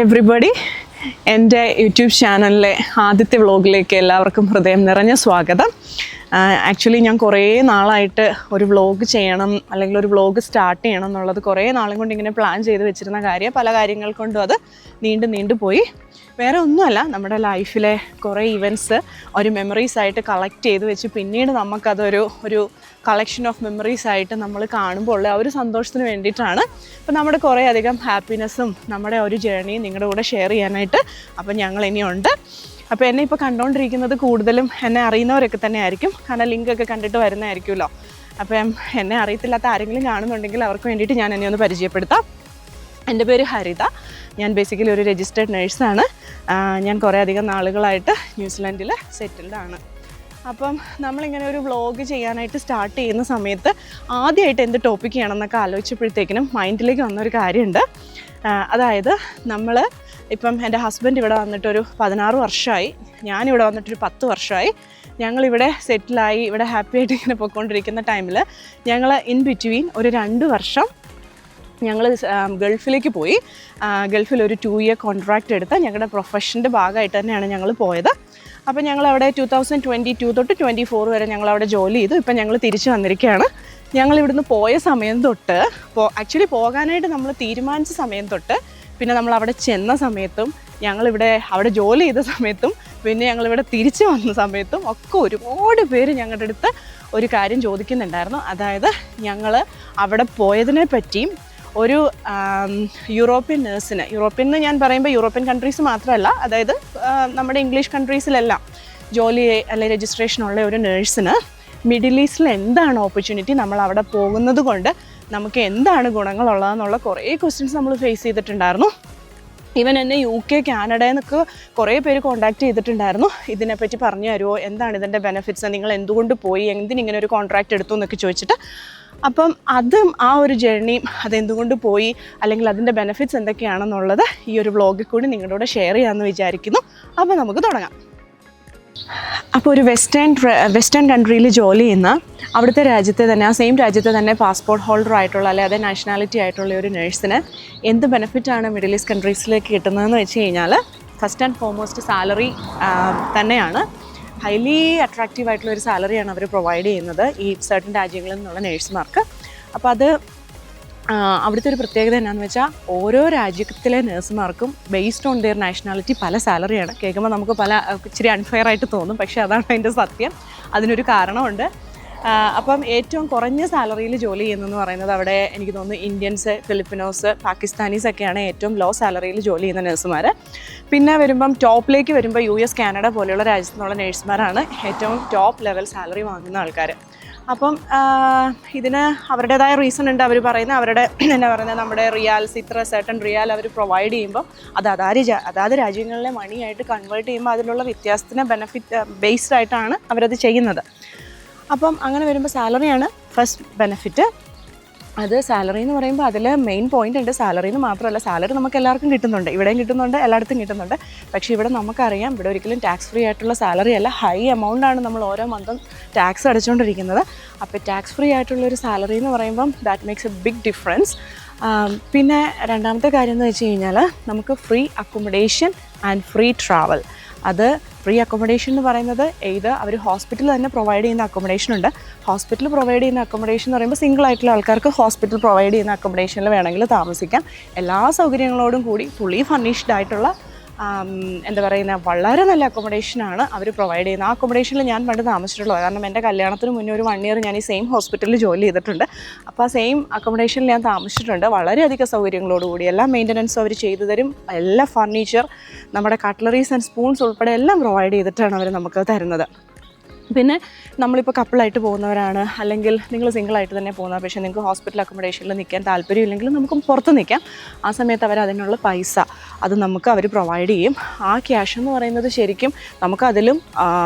Everybody, എൻ്റെ YouTube ചാനലിലെ ആദ്യത്തെ വ്ളോഗിലേക്ക് എല്ലാവർക്കും ഹൃദയം നിറഞ്ഞ സ്വാഗതം. ആക്ച്വലി ഞാൻ കുറേ നാളായിട്ട് ഒരു വ്ളോഗ് ചെയ്യണം അല്ലെങ്കിൽ ഒരു വ്ളോഗ് സ്റ്റാർട്ട് ചെയ്യണം എന്നുള്ളത് കുറേ നാളും കൊണ്ട് ഇങ്ങനെ പ്ലാൻ ചെയ്ത് വെച്ചിരുന്ന കാര്യം. പല കാര്യങ്ങൾ കൊണ്ടും അത് നീണ്ടു പോയി. വേറെ ഒന്നുമല്ല, നമ്മുടെ ലൈഫിലെ കുറേ ഇവൻറ്റ്സ് ഒരു മെമ്മറീസ് ആയിട്ട് കളക്ട് ചെയ്ത് വെച്ച് പിന്നീട് നമുക്കതൊരു കളക്ഷൻ ഓഫ് മെമ്മറീസ് ആയിട്ട് നമ്മൾ കാണുമ്പോൾ ഉള്ള ഒരു സന്തോഷത്തിന് വേണ്ടിയിട്ടാണ്. അപ്പോൾ നമ്മുടെ കുറേ അധികം ഹാപ്പിനെസ്സും നമ്മുടെ ഒരു ജേർണിയും നിങ്ങളുടെ കൂടെ ഷെയർ ചെയ്യാനായിട്ട് അപ്പം ഞങ്ങൾ ഇനിയുണ്ട്. അപ്പോൾ എന്നെ ഇപ്പോൾ കണ്ടുകൊണ്ടിരിക്കുന്നത് കൂടുതലും എന്നെ അറിയുന്നവരൊക്കെ തന്നെ ആയിരിക്കും, കാരണം ലിങ്കൊക്കെ കണ്ടിട്ട് വരുന്നതായിരിക്കുമല്ലോ. അപ്പം എന്നെ അറിയത്തില്ലാത്ത ആരെങ്കിലും കാണുന്നുണ്ടെങ്കിൽ അവർക്ക് വേണ്ടിയിട്ട് ഞാൻ എന്നെ ഒന്ന് പരിചയപ്പെടുത്താം. എൻ്റെ പേര് ഹരിത. ഞാൻ ബേസിക്കലി ഒരു രജിസ്റ്റേർഡ് നേഴ്സാണ്. ഞാൻ കുറേ അധികം നാളുകളായിട്ട് ന്യൂസിലാൻഡിൽ സെറ്റിൽഡാണ്. അപ്പം നമ്മളിങ്ങനെ ഒരു വ്ളോഗ് ചെയ്യാനായിട്ട് സ്റ്റാർട്ട് ചെയ്യുന്ന സമയത്ത് ആദ്യമായിട്ട് എന്ത് ടോപ്പിക്ക് ചെയ്യണമെന്നൊക്കെ ആലോചിച്ചപ്പോഴത്തേക്കിനും മൈൻഡിലേക്ക് വന്നൊരു കാര്യമുണ്ട്. അതായത് ഇപ്പം എൻ്റെ ഹസ്ബൻഡ് ഇവിടെ വന്നിട്ടൊരു 16 വർഷമായി, ഞാനിവിടെ വന്നിട്ടൊരു 10 വർഷമായി. ഞങ്ങളിവിടെ സെറ്റിലായി ഇവിടെ ഹാപ്പി ആയിട്ട് ഇങ്ങനെ പോയിക്കൊണ്ടിരിക്കുന്ന ടൈമിൽ ഞങ്ങൾ ഇൻ ബിറ്റ്വീൻ ഒരു 2 വർഷം ഞങ്ങൾ ഗൾഫിലേക്ക് പോയി. ഗൾഫിൽ ഒരു 2 ഇയർ കോൺട്രാക്റ്റ് എടുത്ത് ഞങ്ങളുടെ പ്രൊഫഷൻ്റെ ഭാഗമായിട്ട് തന്നെയാണ് ഞങ്ങൾ പോയത്. അപ്പോൾ ഞങ്ങളവിടെ 2022 തൊട്ട് 24 വരെ ഞങ്ങളവിടെ ജോലി ചെയ്തു. ഇപ്പം ഞങ്ങൾ തിരിച്ചു വന്നിരിക്കുകയാണ്. ഞങ്ങളിവിടുന്ന് പോയ സമയം തൊട്ട് ആക്ച്വലി പോകാനായിട്ട് നമ്മൾ തീരുമാനിച്ച സമയം തൊട്ട് പിന്നെ നമ്മൾ അവിടെ ചെന്ന സമയത്തും അവിടെ ജോലി ചെയ്ത സമയത്തും പിന്നെ ഞങ്ങളിവിടെ തിരിച്ചു വന്ന സമയത്തും ഒക്കെ ഒരുപാട് പേര് ഞങ്ങളുടെ അടുത്ത് ഒരു കാര്യം ചോദിക്കുന്നുണ്ടായിരുന്നു. അതായത് ഞങ്ങൾ അവിടെ പോയതിനെ പറ്റിയും ഒരു യൂറോപ്യൻ നേഴ്സിന്, യൂറോപ്യൻ എന്ന് ഞാൻ പറയുമ്പോൾ യൂറോപ്യൻ കൺട്രീസ് മാത്രമല്ല, അതായത് നമ്മുടെ ഇംഗ്ലീഷ് കൺട്രീസിലെല്ലാം ജോലി അല്ലെങ്കിൽ രജിസ്ട്രേഷനുള്ള ഒരു നേഴ്സിന് മിഡിൽ ഈസ്റ്റിൽ എന്താണ് ഓപ്പർച്യൂണിറ്റി, നമ്മൾ അവിടെ പോകുന്നത് കൊണ്ട് നമുക്ക് എന്താണ് ഗുണങ്ങളുള്ളതെന്നുള്ള കുറേ ക്വസ്റ്റ്യൻസ് നമ്മൾ ഫേസ് ചെയ്തിട്ടുണ്ടായിരുന്നു. ഈവൻ എന്നെ UK, കാനഡയിൽ നിന്നൊക്കെ കുറേ പേര് കോൺടാക്റ്റ് ചെയ്തിട്ടുണ്ടായിരുന്നു. ഇതിനെപ്പറ്റി പറഞ്ഞു തരുമോ, എന്താണ് ഇതിൻ്റെ ബെനിഫിറ്റ്സ്, നിങ്ങൾ എന്തുകൊണ്ട് പോയി, എന്തിനിങ്ങനെ ഒരു കോൺട്രാക്റ്റ് എടുത്തു എന്നൊക്കെ ചോദിച്ചിട്ട്. അപ്പം അതും ആ ഒരു ജേർണിയും അതെന്തുകൊണ്ട് പോയി അല്ലെങ്കിൽ അതിൻ്റെ ബെനിഫിറ്റ്സ് എന്തൊക്കെയാണെന്നുള്ളത് ഈ ഒരു വ്ളോഗിൽ കൂടി നിങ്ങളുടെ കൂടെ ഷെയർ ചെയ്യാമെന്ന് വിചാരിക്കുന്നു. അപ്പോൾ നമുക്ക് തുടങ്ങാം. അപ്പോൾ ഒരു വെസ്റ്റേൺ കൺട്രിയിൽ ജോലി ചെയ്യുന്ന അവിടുത്തെ രാജ്യത്തെ തന്നെ, ആ സെയിം രാജ്യത്തെ തന്നെ പാസ്പോർട്ട് ഹോൾഡർ ആയിട്ടുള്ള അല്ലെങ്കിൽ അതേ നാഷണാലിറ്റി ആയിട്ടുള്ള ഒരു നേഴ്സിന് എന്ത് ബെനിഫിറ്റാണ് മിഡിൽ ഈസ്റ്റ് കൺട്രീസിലേക്ക് കിട്ടുന്നതെന്ന് വെച്ച് കഴിഞ്ഞാൽ, ഫസ്റ്റ് ആൻഡ് ഫോർമോസ്റ്റ് സാലറി തന്നെയാണ്. ഹൈലി അട്രാക്റ്റീവ് ആയിട്ടുള്ള ഒരു സാലറിയാണ് അവർ പ്രൊവൈഡ് ചെയ്യുന്നത് ഈ സർട്ടൻ രാജ്യങ്ങളിൽ നിന്നുള്ള നേഴ്സുമാർക്ക്. അപ്പോൾ അത് അവിടുത്തെ ഒരു പ്രത്യേകത എന്നാന്ന് വെച്ചാൽ, ഓരോ രാജ്യത്തിലെ നേഴ്സുമാർക്കും ബേസ്ഡ് ഓൺ ദെയർ നാഷണാലിറ്റി പല സാലറിയാണ്. കേൾക്കുമ്പോൾ നമുക്ക് ഇച്ചിരി അൺഫെയർ ആയിട്ട് തോന്നും, പക്ഷേ അതാണ് അതിൻ്റെ സത്യം. അതിനൊരു കാരണമുണ്ട്. അപ്പം ഏറ്റവും കുറഞ്ഞ സാലറിയിൽ ജോലി ചെയ്യുന്നതെന്ന് പറയുന്നത് അവിടെ എനിക്ക് തോന്നുന്നു ഇന്ത്യൻസ്, ഫിലിപ്പിനോസ്, പാകിസ്ഥാനീസ് ഒക്കെയാണ് ഏറ്റവും ലോ സാലറിയിൽ ജോലി ചെയ്യുന്ന നഴ്സുമാർ. പിന്നെ ടോപ്പിലേക്ക് വരുമ്പോൾ US, കാനഡ പോലെയുള്ള രാജ്യത്തു നിന്നുള്ള നഴ്സുമാരാണ് ഏറ്റവും ടോപ്പ് ലെവൽ സാലറി വാങ്ങുന്ന ആൾക്കാർ. അപ്പം ഇതിന് അവരുടേതായ റീസൺ ഉണ്ട്. അവർ പറയുന്നത് അവരുടെ നമ്മുടെ റിയാൽസ്, ഇത്ര സർട്ടൺ റിയാൽ അവർ പ്രൊവൈഡ് ചെയ്യുമ്പോൾ അതാത് രാജ്യങ്ങളിലെ മണിയായിട്ട് കൺവേർട്ട് ചെയ്യുമ്പോൾ അതിലുള്ള വ്യത്യാസത്തിന് ബെനിഫിറ്റ് ബേസ്ഡ് ആയിട്ടാണ് അവരത് ചെയ്യുന്നത്. അപ്പം അങ്ങനെ വരുമ്പോൾ സാലറിയാണ് ഫസ്റ്റ് ബെനിഫിറ്റ്. അത് സാലറി എന്ന് പറയുമ്പോൾ അതിൽ മെയിൻ പോയിൻ്റ് ഉണ്ട്. സാലറി എന്ന് മാത്രമല്ല, സാലറി നമുക്ക് എല്ലാവർക്കും കിട്ടുന്നുണ്ട്, ഇവിടെയും കിട്ടുന്നുണ്ട്, എല്ലായിടത്തും കിട്ടുന്നുണ്ട്. പക്ഷേ ഇവിടെ നമുക്കറിയാം, ഇവിടെ ഒരിക്കലും ടാക്സ് ഫ്രീ ആയിട്ടുള്ള സാലറി അല്ല, ഹൈ എമൗണ്ടാണ് നമ്മൾ ഓരോ മന്തും ടാക്സ് അടച്ചുകൊണ്ടിരിക്കുന്നത്. അപ്പോൾ ടാക്സ് ഫ്രീ ആയിട്ടുള്ളൊരു സാലറി എന്ന് പറയുമ്പം that makes a big difference. പിന്നെ രണ്ടാമത്തെ കാര്യം എന്ന് വെച്ച് കഴിഞ്ഞാൽ, നമുക്ക് free accommodation and free travel. അത് ഫ്രീ അക്കോമഡേഷൻ എന്ന് പറയുന്നത് അവർ ഹോസ്പിറ്റലിൽ തന്നെ പ്രൊവൈഡ് ചെയ്യുന്ന അക്കോമഡേഷൻ ഉണ്ട്. ഹോസ്പിറ്റൽ പ്രൊവൈഡ് ചെയ്യുന്ന അക്കോമഡേഷൻ എന്ന് പറയുമ്പോൾ സിംഗിൾ ആയിട്ടുള്ള ആൾക്കാർക്ക് ഹോസ്പിറ്റൽ പ്രൊവൈഡ് ചെയ്യുന്ന അക്കോമഡേഷനിൽ വേണമെങ്കിൽ താമസിക്കാം. എല്ലാ സൗകര്യങ്ങളോടും കൂടി ഫുള്ളി ഫർണിഷ്ഡ് ആയിട്ടുള്ള വളരെ നല്ല അക്കോമഡേഷനാണ് അവർ പ്രൊവൈഡ് ചെയ്യുന്നത്. ആ അക്കോമഡേഷനിൽ ഞാൻ പണ്ട് താമസിച്ചിട്ടുള്ളത്. കാരണം എൻ്റെ കല്യാണത്തിന് മുന്നേ ഒരു 1 ഇയർ ഞാൻ ഈ സെയിം ഹോസ്പിറ്റലിൽ ജോലി ചെയ്തിട്ടുണ്ട്. അപ്പോൾ ആ സെയിം അക്കോമഡേഷനിൽ ഞാൻ താമസിച്ചിട്ടുണ്ട്. വളരെയധികം സൗകര്യങ്ങളോടുകൂടി എല്ലാ മെയിൻ്റനൻസും അവർ ചെയ്തു തരും. എല്ലാ ഫർണിച്ചർ, നമ്മുടെ കട്ട്ലറീസ് ആൻഡ് സ്പൂൺസ് ഉൾപ്പെടെ എല്ലാം പ്രൊവൈഡ് ചെയ്തിട്ടാണ് അവർ നമുക്ക് തരുന്നത്. പിന്നെ നമ്മളിപ്പോൾ കപ്പിളായിട്ട് പോകുന്നവരാണ്, അല്ലെങ്കിൽ നിങ്ങൾ സിംഗിളായിട്ട് തന്നെ പോകുന്നവർ, പക്ഷേ നിങ്ങൾക്ക് ഹോസ്പിറ്റൽ അക്കോമഡേഷനിൽ നിൽക്കാൻ താല്പര്യമില്ലെങ്കിൽ നമുക്ക് പുറത്ത് നിൽക്കാം. ആ സമയത്ത് അതിനുള്ള പൈസ അവർ പ്രൊവൈഡ് ചെയ്യും. ആ ക്യാഷ് എന്ന് പറയുന്നത് ശരിക്കും നമുക്ക് അതിലും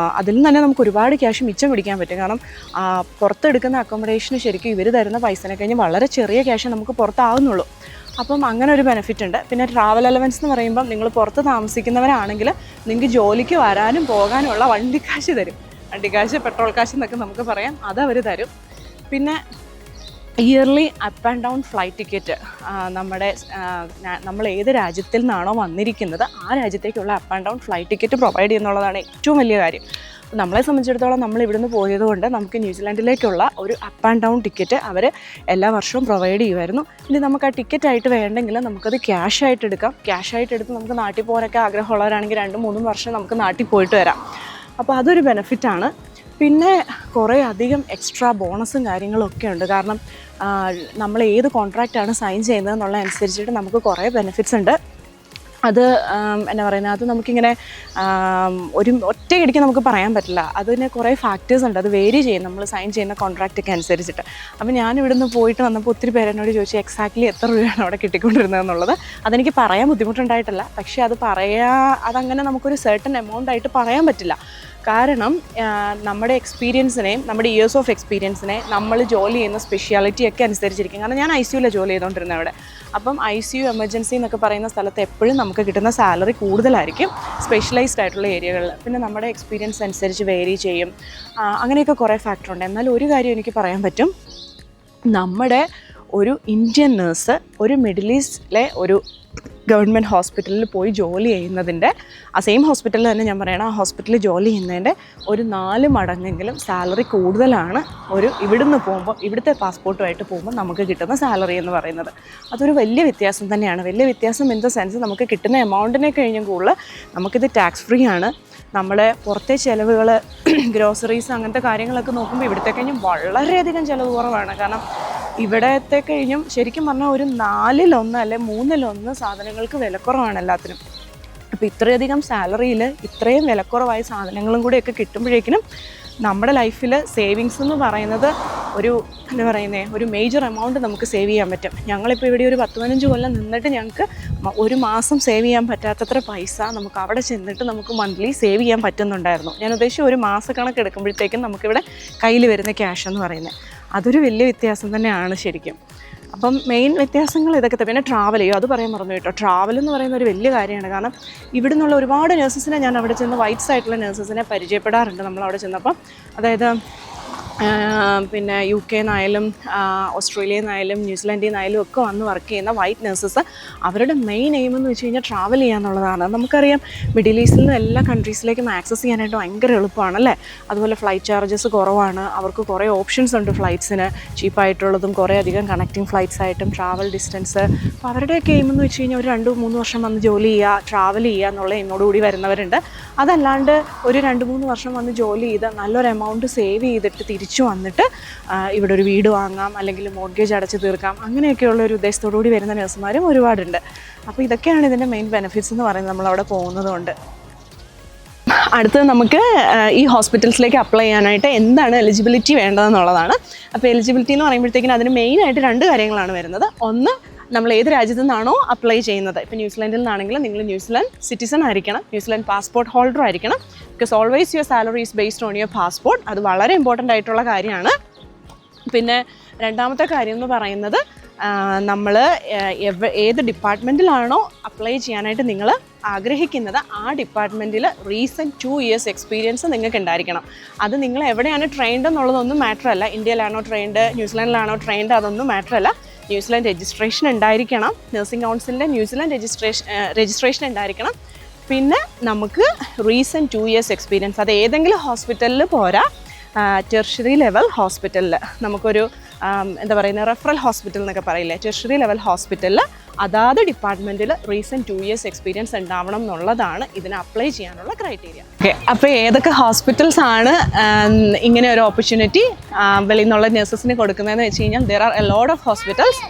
തന്നെ നമുക്ക് ഒരുപാട് ക്യാഷ് മിച്ചം പിടിക്കാൻ പറ്റും. കാരണം പുറത്തെടുക്കുന്ന അക്കോമഡേഷന് ശരിക്കും ഇവർ തരുന്ന പൈസനെ കഴിഞ്ഞ് വളരെ ചെറിയ ക്യാഷ് നമുക്ക് പുറത്താവുന്നുള്ളൂ. അപ്പം അങ്ങനെ ഒരു ബെനിഫിറ്റ് ഉണ്ട്. പിന്നെ ട്രാവൽ അലവൻസ് എന്ന് പറയുമ്പം നിങ്ങൾ പുറത്ത് താമസിക്കുന്നവരാണെങ്കിൽ നിങ്ങൾക്ക് ജോലിക്ക് വരാനും പോകാനുമുള്ള വണ്ടിക്കാശ് തരും. വണ്ടിക്കാശ്, പെട്രോൾ കാശ് എന്നൊക്കെ നമുക്ക് പറയാം, അതവർ തരും. പിന്നെ yearly up and down flight ticket നമ്മൾ ഏത് രാജ്യത്തിൽ നിന്നാണോ വന്നിരിക്കുന്നത് ആ രാജ്യത്തേക്കുള്ള up and down flight ticket provide ചെയ്യുന്നുള്ളതാണ് ഏറ്റവും വലിയ കാര്യം. നമ്മളെ സംബന്ധിച്ചിടത്തോളം നമ്മൾ ഇവിടുന്ന് പോയതുകൊണ്ട് നമുക്ക് ന്യൂസിലാൻഡിലേക്കുള്ള ഒരു അപ്പ് ആൻഡ് ഡൗൺ ടിക്കറ്റ് അവർ എല്ലാ വർഷവും പ്രൊവൈഡ് ചെയ്യുമായിരുന്നു. ഇനി നമുക്ക് ആ ടിക്കറ്റായിട്ട് വേണ്ടെങ്കിൽ നമുക്കത് ക്യാഷായിട്ട് എടുക്കാം. ക്യാഷായിട്ട് എടുത്ത് നമുക്ക് നാട്ടിൽ പോകാനൊക്കെ ആഗ്രഹമുള്ളവരാണെങ്കിൽ 2-3 വർഷം നമുക്ക് നാട്ടിൽ പോയിട്ട് വരാം. അപ്പോൾ അതൊരു ബെനിഫിറ്റാണ്. പിന്നെ കുറേ അധികം എക്സ്ട്രാ ബോണസും കാര്യങ്ങളൊക്കെ ഉണ്ട്. കാരണം നമ്മൾ ഏത് കോൺട്രാക്റ്റാണ് സൈൻ ചെയ്യുന്നതെന്നുള്ളതനുസരിച്ചിട്ട് നമുക്ക് കുറേ ബെനിഫിറ്റ്സ് ഉണ്ട്. അത് എന്നാ പറയുന്നത്, അത് നമുക്കിങ്ങനെ ഒറ്റയടിക്ക് നമുക്ക് പറയാൻ പറ്റില്ല. അതിന് കുറേ ഫാക്ടേഴ്സ് ഉണ്ട്, അത് വേരി ചെയ്യും നമ്മൾ സൈൻ ചെയ്യുന്ന കോൺട്രാക്റ്റൊക്കെ അനുസരിച്ചിട്ട്. അപ്പോൾ ഞാൻ ഇവിടുന്ന് പോയിട്ട് വന്നപ്പോൾ ഒത്തിരി പേരെന്നോട് ചോദിച്ചു എക്സാക്ട്ലി എത്ര രൂപയാണ് അവിടെ കിട്ടിക്കൊണ്ടിരുന്നത് എന്നുള്ളത്. അതെനിക്ക് പറയാൻ ബുദ്ധിമുട്ടുണ്ടായിട്ടില്ല. പക്ഷേ അതങ്ങനെ നമുക്കൊരു സർട്ടൻ എമൗണ്ട് ആയിട്ട് പറയാൻ പറ്റില്ല. കാരണം നമ്മുടെ എക്സ്പീരിയൻസിനെയും നമ്മുടെ ഇയേഴ്സ് ഓഫ് എക്സ്പീരിയൻസിനെ നമ്മൾ ജോലി ചെയ്യുന്ന സ്പെഷ്യാലിറ്റിയൊക്കെ അനുസരിച്ചിരിക്കും. കാരണം ഞാൻ ICUവിലാണ് ജോലി ചെയ്തുകൊണ്ടിരുന്നത് അവിടെ. അപ്പം ICU എമർജൻസി എന്നൊക്കെ പറയുന്ന സ്ഥലത്ത് എപ്പോഴും നമുക്ക് കിട്ടുന്ന സാലറി കൂടുതലായിരിക്കും സ്പെഷ്യലൈസ്ഡ് ആയിട്ടുള്ള ഏരിയകളിൽ. പിന്നെ നമ്മുടെ എക്സ്പീരിയൻസ് അനുസരിച്ച് വേരി ചെയ്യും. അങ്ങനെയൊക്കെ കുറേ ഫാക്ടറുണ്ട്. എന്നാൽ ഒരു കാര്യം എനിക്ക് പറയാൻ പറ്റും, നമ്മുടെ ഒരു ഇന്ത്യൻ നേഴ്സ് ഒരു മിഡിൽ ഈസ്റ്റിലെ ഒരു ഗവൺമെൻറ് ഹോസ്പിറ്റലിൽ പോയി ജോലി ചെയ്യുന്നതിൻ്റെ, ആ സെയിം ഹോസ്പിറ്റലിൽ തന്നെ ഞാൻ പറയണം, ആ ഹോസ്പിറ്റലിൽ ജോലി ചെയ്യുന്നതിൻ്റെ ഒരു 4 മടങ്ങെങ്കിലും സാലറി കൂടുതലാണ് ഇവിടുന്ന് പോകുമ്പോൾ, ഇവിടുത്തെ പാസ്പോർട്ടുമായിട്ട് പോകുമ്പോൾ നമുക്ക് കിട്ടുന്ന സാലറി എന്ന് പറയുന്നത്. അതൊരു വലിയ വ്യത്യാസം തന്നെയാണ്. വലിയ വ്യത്യാസം ഇൻ ദ സെൻസ് നമുക്ക് കിട്ടുന്ന എമൗണ്ടിനെ കഴിഞ്ഞും കൂടുതൽ നമുക്കിത് ടാക്സ് ഫ്രീ ആണ്. നമ്മുടെ പുറത്തെ ചിലവുകൾ, ഗ്രോസറീസ് അങ്ങനത്തെ കാര്യങ്ങളൊക്കെ നോക്കുമ്പോൾ ഇവിടുത്തെ കഴിഞ്ഞും വളരെയധികം ചിലവ് കുറവാണ്. കാരണം ഇവിടത്തെ കഴിഞ്ഞും ശരിക്കും പറഞ്ഞാൽ ഒരു 4-1 അല്ലെ 3-1 സാധനങ്ങൾക്ക് വിലക്കുറവാണ് എല്ലാത്തിനും. അപ്പോൾ ഇത്രയധികം സാലറിയിൽ ഇത്രയും വിലക്കുറവായ സാധനങ്ങളും കൂടെയൊക്കെ കിട്ടുമ്പോഴേക്കിനും നമ്മുടെ ലൈഫിൽ സേവിങ്സ് എന്ന് പറയുന്നത് ഒരു മേജർ എമൗണ്ട് നമുക്ക് സേവ് ചെയ്യാൻ പറ്റും. ഞങ്ങളിപ്പോൾ ഇവിടെ ഒരു 10-15 കൊല്ലം നിന്നിട്ട് ഞങ്ങൾക്ക് ഒരു മാസം സേവ് ചെയ്യാൻ പറ്റാത്തത്ര പൈസ നമുക്ക് അവിടെ ചെന്നിട്ട് നമുക്ക് മന്ത്ലി സേവ് ചെയ്യാൻ പറ്റുന്നുണ്ടായിരുന്നു. ഞാൻ ഉദ്ദേശിച്ച ഒരു മാസക്കണക്ക് എടുക്കുമ്പോഴത്തേക്കും നമുക്കിവിടെ കയ്യിൽ വരുന്ന ക്യാഷ് എന്ന് പറയുന്നത് അതൊരു വലിയ വ്യത്യാസം തന്നെയാണ് ശരിക്കും. അപ്പം മെയിൻ വ്യത്യാസങ്ങൾ ഇതൊക്കെ. പിന്നെ ട്രാവൽ ചെയ്യും, അത് പറയാൻ മറന്നു കേട്ടോ. ട്രാവൽ എന്ന് പറയുന്ന ഒരു വലിയ കാര്യമാണ്. കാരണം ഇവിടെ നിന്നുള്ള ഒരുപാട് നേഴ്സസിനെ ഞാൻ അവിടെ ചെന്ന് വൈറ്റ്സ് ആയിട്ടുള്ള നേഴ്സസിനെ പരിചയപ്പെടാറുണ്ട് നമ്മളവിടെ ചെന്നപ്പം. അതായത് പിന്നെ UK നിന്നായാലും ഓസ്ട്രേലിയയിൽ നിന്നായാലും ന്യൂസിലാൻഡിൽ നിന്നായാലും ഒക്കെ വന്ന് വർക്ക് ചെയ്യുന്ന വൈറ്റ് നേഴ്സസ്, അവരുടെ മെയിൻ എയിം എന്ന് വെച്ച് കഴിഞ്ഞാൽ ട്രാവൽ ചെയ്യുക എന്നുള്ളതാണ്. നമുക്കറിയാം മിഡിൽ ഈസ്റ്റിൽ നിന്ന് എല്ലാ കൺട്രീസിലേക്കും ആക്സസ് ചെയ്യാനായിട്ട് ഭയങ്കര എളുപ്പമാണല്ലേ. അതുപോലെ ഫ്ലൈറ്റ് ചാർജസ് കുറവാണ്, അവർക്ക് കുറേ ഓപ്ഷൻസ് ഉണ്ട് ഫ്ലൈറ്റ്സിന്, ചീപ്പായിട്ടുള്ളതും കുറേ അധികം കണക്റ്റിംഗ് ഫ്ലൈറ്റ്സ് ആയിട്ടും ട്രാവൽ ഡിസ്റ്റൻസ്. അപ്പോൾ അവരുടെയൊക്കെ എയിം എന്ന് വെച്ച് കഴിഞ്ഞാൽ ഒരു 2-3 വർഷം വന്ന് ജോലി ചെയ്യുക, ട്രാവൽ ചെയ്യുക എന്നുള്ള എയിമോടുകൂടി വരുന്നവരുണ്ട്. അതല്ലാണ്ട് ഒരു 2-3 വർഷം വന്ന് ജോലി ചെയ്ത് നല്ലൊരു എമൗണ്ട് സേവ് ചെയ്തിട്ട് തിരിച്ചു വന്നിട്ട് ഇവിടെ ഒരു വീട് വാങ്ങാം, അല്ലെങ്കിൽ മോർഗേജ് അടച്ച് തീർക്കാം, അങ്ങനെയൊക്കെയുള്ള ഒരു ഉദ്ദേശത്തോടു കൂടി വരുന്ന നഴ്സുമാരും ഒരുപാടുണ്ട്. അപ്പോൾ ഇതൊക്കെയാണ് ഇതിൻ്റെ മെയിൻ ബെനിഫിറ്റ്സ് എന്ന് പറയുന്നത് നമ്മളവിടെ പോകുന്നതുകൊണ്ട്. അടുത്തത് നമുക്ക് ഈ ഹോസ്പിറ്റൽസിലേക്ക് അപ്ലൈ ചെയ്യാനായിട്ട് എന്താണ് എലിജിബിലിറ്റി വേണ്ടതെന്നുള്ളതാണ്. അപ്പോൾ എലിജിബിലിറ്റി എന്ന് പറയുമ്പോഴത്തേക്കിനും അതിന് മെയിനായിട്ട് 2 കാര്യങ്ങളാണ് വരുന്നത്. ഒന്ന്, നമ്മൾ ഏത് രാജ്യത്തു നിന്നാണോ അപ്ലൈ ചെയ്യുന്നത്. ഇപ്പോൾ ന്യൂസിലാൻഡിൽ നിന്നാണെങ്കിൽ നിങ്ങൾ ന്യൂസിലാൻഡ് സിറ്റിസൺ ആയിരിക്കണം, ന്യൂസിലാൻഡ് പാസ്പോർട്ട് ഹോൾഡർ ആയിരിക്കണം. Because always your salary is based on your passport. അത് വളരെ ഇമ്പോർട്ടൻ്റ് ആയിട്ടുള്ള കാര്യമാണ്. പിന്നെ രണ്ടാമത്തെ കാര്യം എന്ന് പറയുന്നത്, നമ്മൾ ഏത് ഡിപ്പാർട്ട്മെൻറ്റിലാണോ അപ്ലൈ ചെയ്യാനായിട്ട് നിങ്ങൾ ആഗ്രഹിക്കുന്നത് ആ ഡിപ്പാർട്ട്മെൻറ്റിൽ റീസെൻറ്റ് 2 ഇയേഴ്സ് എക്സ്പീരിയൻസ് നിങ്ങൾക്ക് ഉണ്ടായിരിക്കണം. അത് നിങ്ങൾ എവിടെയാണ് ട്രെയിൻഡ് എന്നുള്ളതൊന്നും മാറ്റർ അല്ല. ഇന്ത്യയിലാണോ ട്രെയിൻഡ്, ന്യൂസിലാൻഡിലാണോ ട്രെയിൻഡ്, അതൊന്നും മാറ്റർ അല്ല. ന്യൂസിലാൻഡ് രജിസ്ട്രേഷൻ ഉണ്ടായിരിക്കണം, നഴ്സിംഗ് കൗൺസിലിൻ്റെ ന്യൂസിലാൻഡ് രജിസ്ട്രേഷൻ ഉണ്ടായിരിക്കണം. പിന്നെ നമുക്ക് റീസെൻറ്റ് 2 ഇയേഴ്സ് എക്സ്പീരിയൻസ്. അത് ഏതെങ്കിലും ഹോസ്പിറ്റലിൽ പോരാ, ടെർഷറി ലെവൽ ഹോസ്പിറ്റലിൽ നമുക്കൊരു എന്താ പറയുന്നത്, റെഫറൽ ഹോസ്പിറ്റൽ എന്നൊക്കെ പറയില്ലേ, ടെർഷറി ലെവൽ ഹോസ്പിറ്റലിൽ അതാത് ഡിപ്പാർട്ട്മെൻറ്റിൽ റീസെൻറ്റ് 2 ഇയേഴ്സ് എക്സ്പീരിയൻസ് ഉണ്ടാവണം എന്നുള്ളതാണ് ഇതിന് അപ്ലൈ ചെയ്യാനുള്ള ക്രൈറ്റീരിയ. ഓക്കെ, അപ്പോൾ ഏതൊക്കെ ഹോസ്പിറ്റൽസ് ആണ് ഇങ്ങനെ ഒരു ഓപ്പർച്യൂണിറ്റി വെളിയിൽ നിന്നുള്ള നഴ്സസിന് കൊടുക്കുന്നതെന്ന് വെച്ച് കഴിഞ്ഞാൽ there are a lot of hospitals.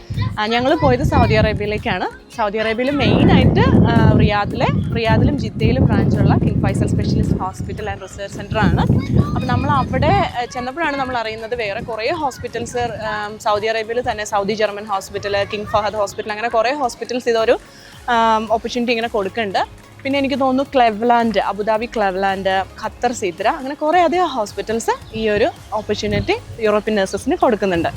ഞങ്ങൾ പോയത് സൗദി അറേബ്യയിലേക്കാണ്. സൗദി അറേബ്യയിൽ മെയിനായിട്ട് റിയാദിലും ജിദ്ദയിലും ബ്രാഞ്ചുള്ള King Faisal Specialist Hospital and Research Centre ആണ്. അപ്പോൾ നമ്മൾ അവിടെ ചെന്നപ്പോഴാണ് നമ്മൾ അറിയുന്നത് വേറെ കുറേ ഹോസ്പിറ്റൽസ് സൗദി അറേബ്യയിൽ തന്നെ, Saudi German Hospital, King Fahad Hospital, അങ്ങനെ കുറേ ഹോസ്പിറ്റൽസ് ഇതൊരു ഓപ്പർച്യൂണിറ്റി ഇങ്ങനെ കൊടുക്കുന്നുണ്ട്. പിന്നെ എനിക്ക് തോന്നുന്നു ക്ലെവ്ലാൻഡ്, അബുദാബി ക്ലെവ്ലാൻഡ്, ഖത്തർ സിദ്ര, അങ്ങനെ കുറേ അധികം ഹോസ്പിറ്റൽസ് ഈ ഒരു ഓപ്പർച്യൂണിറ്റി യൂറോപ്യൻ നഴ്സസിന് കൊടുക്കുന്നുണ്ട്.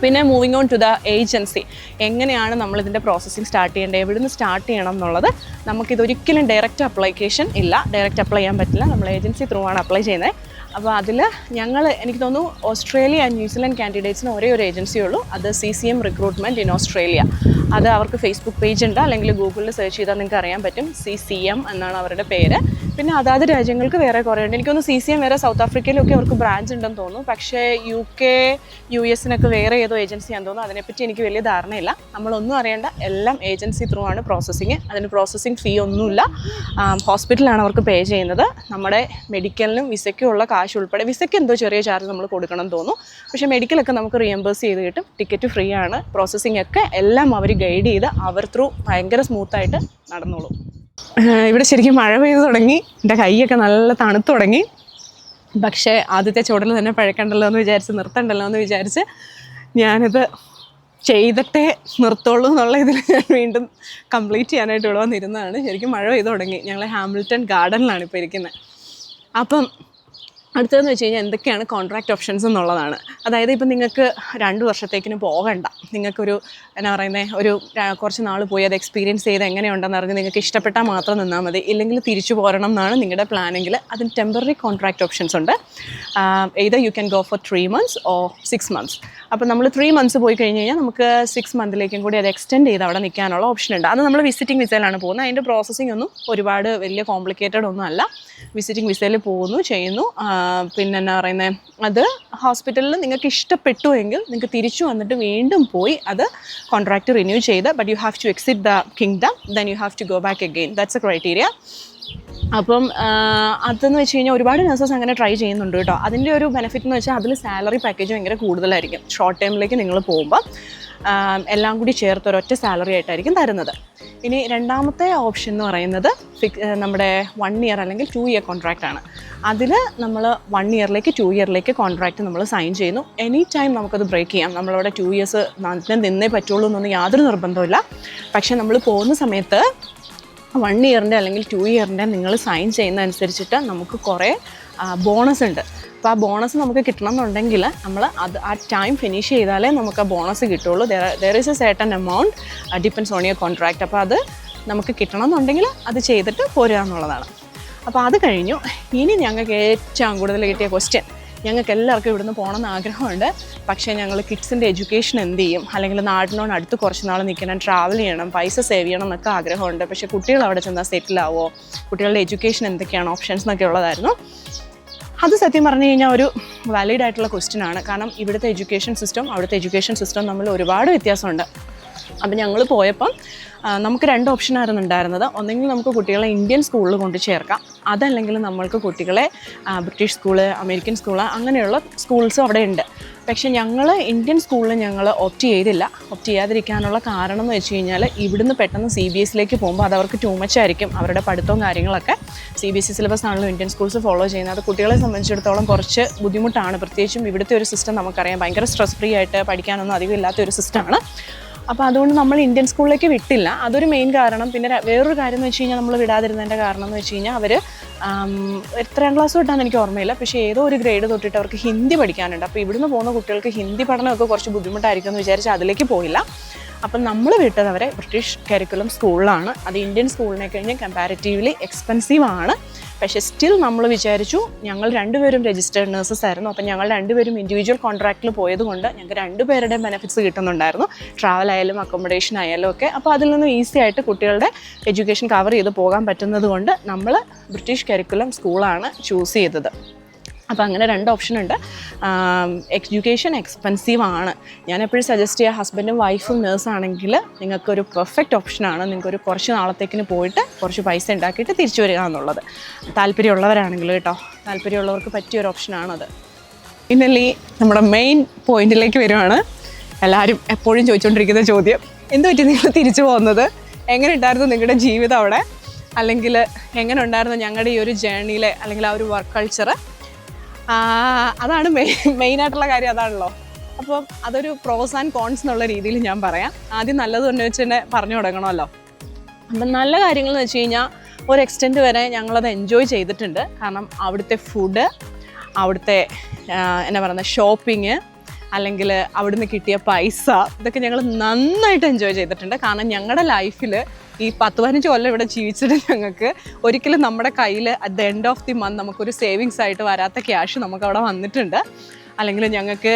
പിന്നെ moving on to the agency, എങ്ങനെയാണ് നമ്മളിതിൻ്റെ പ്രോസസ്സിങ് സ്റ്റാർട്ട് ചെയ്യേണ്ടത്, എവിടുന്ന് സ്റ്റാർട്ട് ചെയ്യണം എന്നുള്ളത്. നമുക്കിതൊരിക്കലും ഡയറക്റ്റ് അപ്ലിക്കേഷൻ ഇല്ല, ഡയറക്റ്റ് അപ്ലൈ ചെയ്യാൻ പറ്റില്ല, നമ്മൾ ഏജൻസി ത്രൂ ആണ് അപ്ലൈ ചെയ്യുന്നത്. അപ്പോൾ അതിൽ എനിക്ക് തോന്നുന്നു ഓസ്ട്രേലിയ ആൻഡ് ന്യൂസിലൻഡ് കാൻഡിഡേറ്റ്സിന് ഒരേ ഒരു ഏജൻസിയേ ഉള്ളൂ, അത് CCM റിക്രൂട്ട്മെൻറ്റ് ഇൻ ഓസ്ട്രേലിയ. അത് അവർക്ക് ഫേസ്ബുക്ക് പേജ് ഉണ്ട്, അല്ലെങ്കിൽ ഗൂഗിളിൽ സെർച്ച് ചെയ്താൽ നിങ്ങൾക്ക് അറിയാൻ പറ്റും. CCM എന്നാണ് അവരുടെ പേര്. പിന്നെ അതാത് രാജ്യങ്ങൾക്ക് വേറെ കുറേ ഉണ്ട്. എനിക്കൊന്ന് CCM വേറെ സൗത്ത് ആഫ്രിക്കയിലൊക്കെ അവർക്ക് ബ്രാഞ്ച് ഉണ്ടെന്ന് തോന്നുന്നു. പക്ഷേ UK US വേറെ ഏതോ ഏജൻസിയാണെന്ന് തോന്നുന്നു. അതിനെപ്പറ്റി എനിക്ക് വലിയ ധാരണയില്ല. നമ്മളൊന്നും അറിയേണ്ട, എല്ലാം ഏജൻസി ത്രൂ ആണ് പ്രോസസ്സിങ്. അതിന് പ്രോസസ്സിങ് ഫീ ഒന്നുമില്ല. ഹോസ്പിറ്റലാണ് അവർക്ക് പേ ചെയ്യുന്നത്. നമ്മുടെ മെഡിക്കലിനും വിസയ്ക്കും ഉള്ള കാശ് ഉൾപ്പെടെ, വിസയ്ക്ക് എന്തോ ചെറിയ ചാർജ് നമ്മൾ കൊടുക്കണം എന്ന് തോന്നുന്നു. പക്ഷേ മെഡിക്കലൊക്കെ നമുക്ക് റിയംബേഴ്സ് ചെയ്ത് കിട്ടും. ടിക്കറ്റ് ഫ്രീ ആണ്. പ്രോസസ്സിങ് ഒക്കെ എല്ലാം അവർ ഗൈഡ് ചെയ്ത് അവർ ത്രൂ ഭയങ്കര സ്മൂത്തായിട്ട് നടന്നോളൂ. ഇവിടെ ശരിക്കും മഴ പെയ്ത് തുടങ്ങി, എൻ്റെ കൈയൊക്കെ നല്ല തണുത്ത് തുടങ്ങി. പക്ഷേ ആദ്യത്തെ ചുവടിൽ തന്നെ പഴക്കണ്ടല്ലോ എന്ന് വിചാരിച്ച്, നിർത്തണ്ടല്ലോ എന്ന് വിചാരിച്ച് ഞാനിത് ചെയ്തിട്ടേ നിർത്തുള്ളൂ എന്നുള്ള ഇതിൽ ഞാൻ വീണ്ടും കംപ്ലീറ്റ് ചെയ്യാനായിട്ട് ഇവിടെ വന്നിരുന്നതാണ്. ശരിക്കും മഴ പെയ്ത് തുടങ്ങി. ഞങ്ങൾ ഹാമിൽട്ടൺ ഗാർഡനിലാണ് ഇപ്പോൾ ഇരിക്കുന്നത്. അപ്പം അടുത്തതെന്ന് വെച്ച് കഴിഞ്ഞാൽ എന്തൊക്കെയാണ് കോൺട്രാക്റ്റ് ഓപ്ഷൻസ് എന്നുള്ളതാണ്. അതായത് ഇപ്പം നിങ്ങൾക്ക് 2 വർഷത്തേക്കിന് പോകണ്ട, നിങ്ങൾക്കൊരു എന്നാ പറയുന്നത്, ഒരു കുറച്ച് നാൾ പോയി അത് എക്സ്പീരിയൻസ് ചെയ്ത് എങ്ങനെയുണ്ടെന്ന് അറിഞ്ഞ് നിങ്ങൾക്ക് ഇഷ്ടപ്പെട്ടാൽ മാത്രം നിന്നാൽ മതി, ഇല്ലെങ്കിൽ തിരിച്ചു പോരണം എന്നാണ് നിങ്ങളുടെ പ്ലാനെങ്കിൽ അതിന് ടെമ്പററി കോൺട്രാക്റ്റ് ഓപ്ഷൻസ് ഉണ്ട്. either you can go for 3 months or 6 months. അപ്പോൾ നമ്മൾ 3 months പോയി കഴിഞ്ഞ് കഴിഞ്ഞാൽ നമുക്ക് 6 monthലേക്കും കൂടി അത് എക്സ്റ്റെൻഡ് ചെയ്ത് അവിടെ നിൽക്കാനുള്ള ഓപ്ഷൻ ഉണ്ട്. അത് നമ്മൾ വിസിറ്റിംഗ് വിസയിലാണ് പോകുന്നത്. അതിൻ്റെ പ്രോസസ്സിംഗ് ഒന്നും ഒരുപാട് വലിയ കോംപ്ലിക്കേറ്റഡ് ഒന്നും അല്ല. വിസിറ്റിംഗ് വിസയിൽ പോകുന്നു, ചെയ്യുന്നു. പിന്നെ എന്നാ പറയുന്നത്, അത് ഹോസ്പിറ്റലിൽ നിങ്ങൾക്ക് ഇഷ്ടപ്പെട്ടു എങ്കിൽ നിങ്ങൾക്ക് തിരിച്ചു വന്നിട്ട് വീണ്ടും പോയി അത് കോൺട്രാക്റ്റ് റിന്യൂ ചെയ്ത്, but you have to exit the kingdom, then you have to go back again. That's a criteria. അപ്പം അതെന്ന് വെച്ച് കഴിഞ്ഞാൽ ഒരുപാട് നഴ്സസ് അങ്ങനെ ട്രൈ ചെയ്യുന്നുണ്ട് കേട്ടോ. അതിൻ്റെ ഒരു ബെനിഫിറ്റ് എന്ന് വെച്ചാൽ അതിൽ സാലറി പാക്കേജ് ഭയങ്കര കൂടുതലായിരിക്കും. ഷോർട്ട് ടൈമിലേക്ക് നിങ്ങൾ പോകുമ്പോൾ എല്ലാം കൂടി ചേർത്ത് ഒരൊറ്റ സാലറി ആയിട്ടായിരിക്കും തരുന്നത്. ഇനി രണ്ടാമത്തെ ഓപ്ഷൻ എന്ന് പറയുന്നത് നമ്മുടെ 1 year അല്ലെങ്കിൽ 2 year കോൺട്രാക്റ്റ് ആണ്. അതിൽ നമ്മൾ 1 yearലേക്ക് 2 yearലേക്ക് കോൺട്രാക്റ്റ് നമ്മൾ സൈൻ ചെയ്യുന്നു. എനി ടൈം നമുക്കത് ബ്രേക്ക് ചെയ്യാം. നമ്മളവിടെ 2 years നിന്നേ പറ്റുള്ളൂ എന്നൊന്നും യാതൊരു നിർബന്ധമില്ല. പക്ഷേ നമ്മൾ പോകുന്ന സമയത്ത് 1 yearൻ്റെ അല്ലെങ്കിൽ 2 yearൻ്റെ നിങ്ങൾ സൈൻ ചെയ്യുന്നതനുസരിച്ചിട്ട് നമുക്ക് കുറേ ബോണസ് ഉണ്ട്. അപ്പോൾ ആ ബോണസ് നമുക്ക് കിട്ടണം എന്നുണ്ടെങ്കിൽ നമ്മൾ ആ ടൈം ഫിനിഷ് ചെയ്താലേ നമുക്ക് ആ ബോണസ് കിട്ടുള്ളൂ. There is A certain amount, depends on your contract. അപ്പോൾ അത് നമുക്ക് കിട്ടണം എന്നുണ്ടെങ്കിൽ അത് ചെയ്തിട്ട് പോരുക എന്നുള്ളതാണ്. അപ്പോൾ അത് കഴിഞ്ഞു. ഇനി ഞങ്ങൾക്ക് ഏറ്റവും കൂടുതൽ കിട്ടിയ ക്വസ്റ്റ്യൻ, ഞങ്ങൾക്ക് എല്ലാവർക്കും ഇവിടുന്ന് പോകണമെന്ന് ആഗ്രഹമുണ്ട്. പക്ഷേ ഞങ്ങൾ കിഡ്സിൻ്റെ എഡ്യൂക്കേഷൻ എന്ത് ചെയ്യും, അല്ലെങ്കിൽ നാടിനോട് അടുത്ത് കുറച്ച് നാൾ നിൽക്കണം, ട്രാവൽ ചെയ്യണം, പൈസ സേവ് ചെയ്യണം എന്നൊക്കെ ആഗ്രഹമുണ്ട്. പക്ഷേ കുട്ടികൾ അവിടെ ചെന്നാൽ സെറ്റിലാവോ, കുട്ടികളുടെ എഡ്യൂക്കേഷൻ എന്തൊക്കെയാണ് ഓപ്ഷൻസ് എന്നൊക്കെ ഉള്ളതായിരുന്നു. അത് സത്യം പറഞ്ഞു കഴിഞ്ഞാൽ ഒരു വാലിഡ് ആയിട്ടുള്ള ക്വസ്റ്റ്യൻ ആണ്. കാരണം ഇവിടുത്തെ എഡ്യൂക്കേഷൻ സിസ്റ്റം അവിടുത്തെ എഡ്യൂക്കേഷൻ സിസ്റ്റം തമ്മിൽ ഒരുപാട് വ്യത്യാസമുണ്ട്. അപ്പം ഞങ്ങൾ പോയപ്പം നമുക്ക് 2 ഓപ്ഷനായിരുന്നു ഉണ്ടായിരുന്നത്. ഒന്നെങ്കിൽ നമുക്ക് കുട്ടികളെ ഇന്ത്യൻ സ്കൂളിൽ കൊണ്ട് ചേർക്കാം, അതല്ലെങ്കിൽ നമ്മൾക്ക് കുട്ടികളെ ബ്രിട്ടീഷ് സ്കൂള്, അമേരിക്കൻ സ്കൂള്, അങ്ങനെയുള്ള സ്കൂൾസും അവിടെ ഉണ്ട്. പക്ഷേ ഞങ്ങൾ ഇന്ത്യൻ സ്കൂളിൽ ഞങ്ങൾ ഓപ്റ്റ് ചെയ്തില്ല. ഓപ്റ്റ് ചെയ്യാതിരിക്കാനുള്ള കാരണം എന്ന് വെച്ച് കഴിഞ്ഞാൽ ഇവിടുന്ന് പെട്ടെന്ന് CBSE പോകുമ്പോൾ അത് അവർക്ക് ടൂ മച്ച് ആയിരിക്കും. അവരുടെ പഠിത്തവും കാര്യങ്ങളൊക്കെ CBSE സിലബസ് ആണല്ലോ ഇന്ത്യൻ സ്കൂൾസ് ഫോളോ ചെയ്യുന്നത്. അത് കുട്ടികളെ സംബന്ധിച്ചിടത്തോളം കുറച്ച് ബുദ്ധിമുട്ടാണ്. പ്രത്യേകിച്ചും ഇവിടുത്തെ ഒരു സിസ്റ്റം നമുക്കറിയാം, ഭയങ്കര സ്ട്രെസ് ഫ്രീ ആയിട്ട് പഠിക്കാനൊന്നും അധികം ഇല്ലാത്തൊരു സിസ്റ്റമാണ്. അപ്പോൾ അതുകൊണ്ട് നമ്മൾ ഇന്ത്യൻ സ്കൂളിലേക്ക് വിട്ടില്ല. അതൊരു മെയിൻ കാരണം. പിന്നെ വേറൊരു കാര്യം എന്ന് വെച്ച് കഴിഞ്ഞാൽ നമ്മൾ വിടാതിരുന്നതിൻ്റെ കാരണം എന്ന് വെച്ച് കഴിഞ്ഞാൽ അവർ എത്രാം ക്ലാസ് തൊട്ടാന്ന് എനിക്ക് ഓർമ്മയില്ല, പക്ഷേ ഏതോ ഒരു ഗ്രേഡ് തൊട്ടിട്ട് അവർക്ക് ഹിന്ദി പഠിക്കാനുണ്ട്. അപ്പോൾ ഇവിടുന്ന് പോകുന്ന കുട്ടികൾക്ക് ഹിന്ദി പഠനമൊക്കെ കുറച്ച് ബുദ്ധിമുട്ടായിരിക്കും എന്ന് വിചാരിച്ച് അതിലേക്ക് പോയില്ല. അപ്പം നമ്മൾ വിട്ടത് അവരെ ബ്രിട്ടീഷ് കരിക്കുലം സ്കൂളിലാണ്. അത് ഇന്ത്യൻ സ്കൂളിനെ കഴിഞ്ഞ് കമ്പാരിറ്റീവ്ലി എക്സ്പെൻസീവ് ആണ്. പക്ഷേ സ്റ്റിൽ നമ്മൾ വിചാരിച്ചു, ഞങ്ങൾ 2 പേരും രജിസ്റ്റേർഡ് നഴ്സസ് ആയിരുന്നു. അപ്പം ഞങ്ങൾ 2 പേരും ഇൻഡിവിജ്വൽ കോൺട്രാക്റ്റിൽ പോയതുകൊണ്ട് ഞങ്ങൾക്ക് 2 പേരുടെയും ബെനിഫിറ്റ്സ് കിട്ടുന്നുണ്ടായിരുന്നു, ട്രാവൽ ആയാലും അക്കോമഡേഷൻ ആയാലും ഒക്കെ. അപ്പോൾ അതിൽ നിന്ന് ഈസി ആയിട്ട് കുട്ടികളുടെ എഡ്യൂക്കേഷൻ കവർ ചെയ്ത് പോകാൻ പറ്റുന്നത് കൊണ്ട് നമ്മൾ ബ്രിട്ടീഷ് കരിക്കുലം സ്കൂളാണ് ചൂസ് ചെയ്തത്. അപ്പോൾ അങ്ങനെ 2 ഓപ്ഷൻ ഉണ്ട്. എഡ്യൂക്കേഷൻ എക്സ്പെൻസീവ് ആണ്. ഞാൻ എപ്പോഴും സജസ്റ്റ് ചെയ്യുക, ഹസ്ബൻഡും വൈഫും നേഴ്സാണെങ്കിൽ നിങ്ങൾക്കൊരു പെർഫെക്റ്റ് ഓപ്ഷനാണ്. നിങ്ങൾക്കൊരു കുറച്ച് നാളത്തേക്കിന് പോയിട്ട് കുറച്ച് പൈസ ഉണ്ടാക്കിയിട്ട് തിരിച്ചു വരിക എന്നുള്ളത്. താല്പര്യമുള്ളവരാണെങ്കിൽ കേട്ടോ, താല്പര്യമുള്ളവർക്ക് പറ്റിയൊരു ഓപ്ഷനാണത്. ഇന്നലെ നമ്മുടെ മെയിൻ പോയിന്റിലേക്ക് വരുവാണ്. എല്ലാവരും എപ്പോഴും ചോദിച്ചുകൊണ്ടിരിക്കുന്ന ചോദ്യം, എന്ത് പറ്റി നിങ്ങൾ തിരിച്ചു പോകുന്നത്, എങ്ങനെ ഉണ്ടായിരുന്നു നിങ്ങളുടെ ജീവിതം അവിടെ, അല്ലെങ്കിൽ എങ്ങനെ ഉണ്ടായിരുന്നു ഞങ്ങളുടെ ഈ ഒരു ജേർണിയിലെ അല്ലെങ്കിൽ ആ ഒരു വർക്ക് കൾച്ചർ. അതാണ് മെയിനായിട്ടുള്ള കാര്യം, അതാണല്ലോ. അപ്പം അതൊരു പ്രോസ് ആൻഡ് കോൺസ് എന്നുള്ള രീതിയിൽ ഞാൻ പറയാം. ആദ്യം നല്ലത് തന്നെ വെച്ച് തന്നെ പറഞ്ഞു തുടങ്ങണമല്ലോ. അപ്പം നല്ല കാര്യങ്ങൾ എന്ന് വെച്ച് കഴിഞ്ഞാൽ ഒരു എക്സ്റ്റെൻറ്റ് വരെ ഞങ്ങളത് എൻജോയ് ചെയ്തിട്ടുണ്ട്. കാരണം അവിടുത്തെ ഫുഡ്, അവിടുത്തെ എന്നാ പറയുന്നത് ഷോപ്പിങ്, അല്ലെങ്കിൽ അവിടുന്ന് കിട്ടിയ പൈസ, ഇതൊക്കെ ഞങ്ങൾ നന്നായിട്ട് എൻജോയ് ചെയ്തിട്ടുണ്ട്. കാരണം ഞങ്ങളുടെ ലൈഫിൽ ഈ 10-15 കൊല്ലം ഇവിടെ ജീവിച്ചിട്ട് ഞങ്ങൾക്ക് ഒരിക്കലും നമ്മുടെ കയ്യിൽ at the end of the month നമുക്കൊരു സേവിങ്സ് ആയിട്ട് വരാത്ത ക്യാഷ് നമുക്ക് അവിടെ വന്നിട്ടുണ്ട്. അല്ലെങ്കിൽ ഞങ്ങൾക്ക്